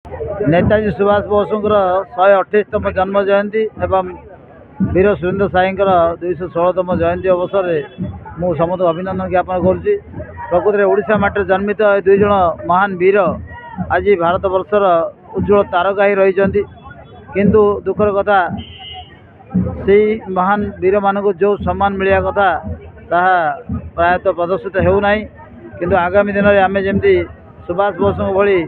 नेताजी सुभाष बोसଙ୍କର 128तम जन्म जयंती एवं वीर सुरेंद्र साई 216तम जयंती अवसर में मु समस्त अभिनंदन ज्ञापन करुच्ची। प्रकृति में ओडिशा माटी जन्मित दुई जन महान वीर आज भारत वर्षर उज्ज्वल तारका ही रही। किंतु दुखर कथा से महान वीर मान जो सम्मान मिलिया कथा ताहा प्रायतः प्रदर्शित होना। किंतु आगामी दिन में आम जमी सुभाष बोस भली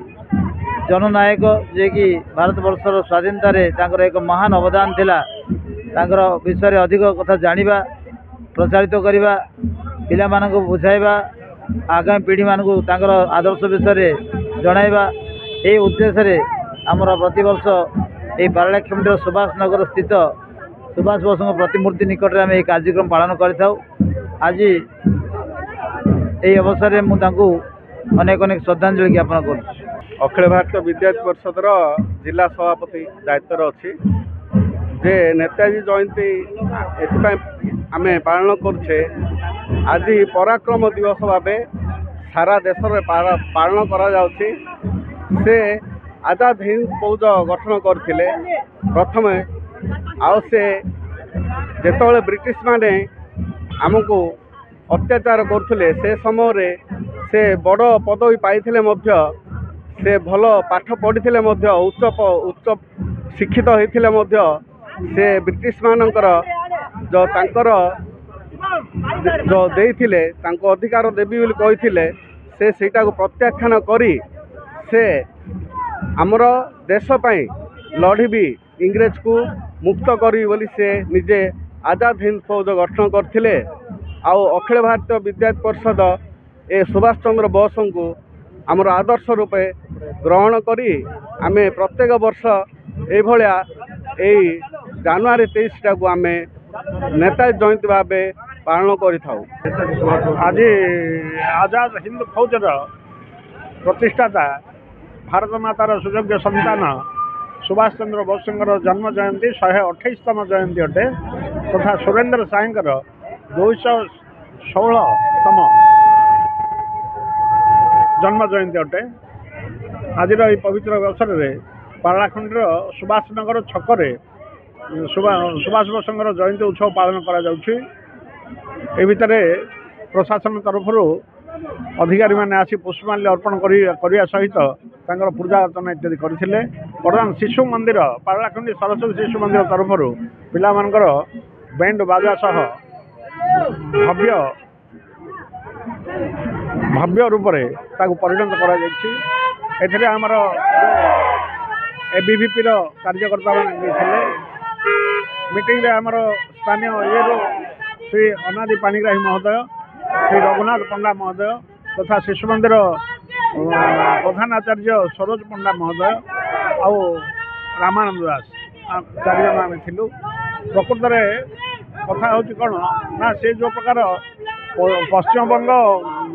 जननायक जे कि भारत वर्षर स्वाधीनतार एक महान अवदान थिला विषय अधिक कथा जानिबा प्रचारित करवा पिला मानक बुझाइबा आगामी पीढ़ी मानक आदर्श विषय जणाइबा ए उद्देश्य आमर प्रतिवर्ष ये पारलाखेमुंडी सुभाष नगर स्थित सुभाष बोस प्रतिमूर्ति निकट में आम ये कार्यक्रम पालन कर आज ये अवसर में मुझे अनेक अनेक श्रद्धांजलि ज्ञापन कर। अखिल भारतीय विद्यार्थी परिषदर जिला सभापति दायित्व अच्छी जे नेताजी जयंती आम पालन करुचे। आज पराक्रम दिवस भाव सारा देश में पालन करा से आजाद हिंद फौज गठन करते प्रथम आउ से जेतबले ब्रिटिश माने आमको अत्याचार करते से समय से बड़ पदवी पाइथिले मध्य से भल पाठ पढ़ी उच्च शिक्षित होते से ब्रिटिश मानकर जो तांकर जो देइथिले तांको अधिकार देवी बोली कहिथिले से सेटा को प्रत्याख्यान करी से आमर देश पई लड़ी भी इंग्रेज को मुक्त करी बोली से निजे आजाद हिंद फौज गठन करथिले। आउ अखिल भारतीय विद्यार्थी परिषद ए सुभाष चंद्र बोस को आमर आदर्श रूपे ग्रहण करी आमे प्रत्येक वर्ष ये जनवरी 23 को आम नेताजी जयंती भाव पालन करिथाउ। आज आजाद हिंद फौजर प्रतिष्ठाता भारत मातार सुयोग्य संतान सुभाष चंद्र बोस जन्म जयंती 128तम जयंती अटे तथा सुरेंद्र साई 216तम जन्म जयंती अटे। आज पवित्र अवसर में पारलाखंडर सुभाष नगर छकरे सुभाष बोस जयंती उत्सव पालन करा भितर प्रशासन तरफ अधिकारी मैंने आसी पुष्पमाल्य अर्पण करने सहित पूजा अर्चना इत्यादि करते। बर्तमान शिशु मंदिर पारलाखंडी सरस्वती शिशु मंदिर तरफ पिला मानकर बैंड बाजा सह भव्य भव्य रूप से परिणत कर आमर एबीवीपी कार्यकर्ता मैंने मीटिंग आमर स्थानीय ये श्री अनादि पाणिग्राही महोदय श्री रघुनाथ पंडा महोदय तथा शिशु मंदिर प्रधान आचार्य सरोज पंडा महोदय आउ रामानंद दास 4 जन आम थिलु। प्रकृत में कथा हूँ कौन ना से जो प्रकार पश्चिमबंग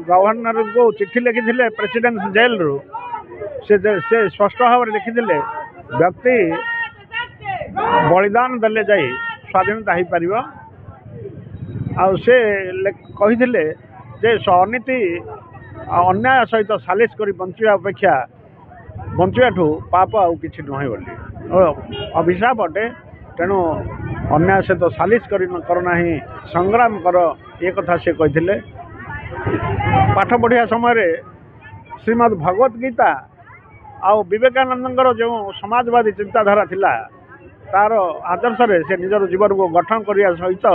गवर्नर को चिट्ठी लिखी प्रेसिडेंट जेल रु से स्पष्ट भाव में लिखिले व्यक्ति बलिदान देले जाई स्वाधीनता हो पार आते जे अनीति अन्याय सहित सालिश कर बंचा अपेक्षा बंचाठू पाप आउ कि नुहे बोली अभिशाप अटे। तेणु अन्याय सहित सालिश करना ही संग्राम कर ये कथा से कही। पाठ पढ़िया समय श्रीमद् भगवत गीता आउ विवेकानंद जो समाजवादी चिंताधारा थिला तार आदर्श से निजर जीवन को गठन करने सहित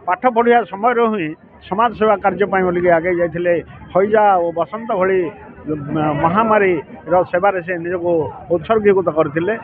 पाठ पढ़िया समय ही समाज सेवा कार्य बोलिक आगे जाते। हैजा और बसंत भली महामारी सेवार से निजक उत्सर्गीकृत करते।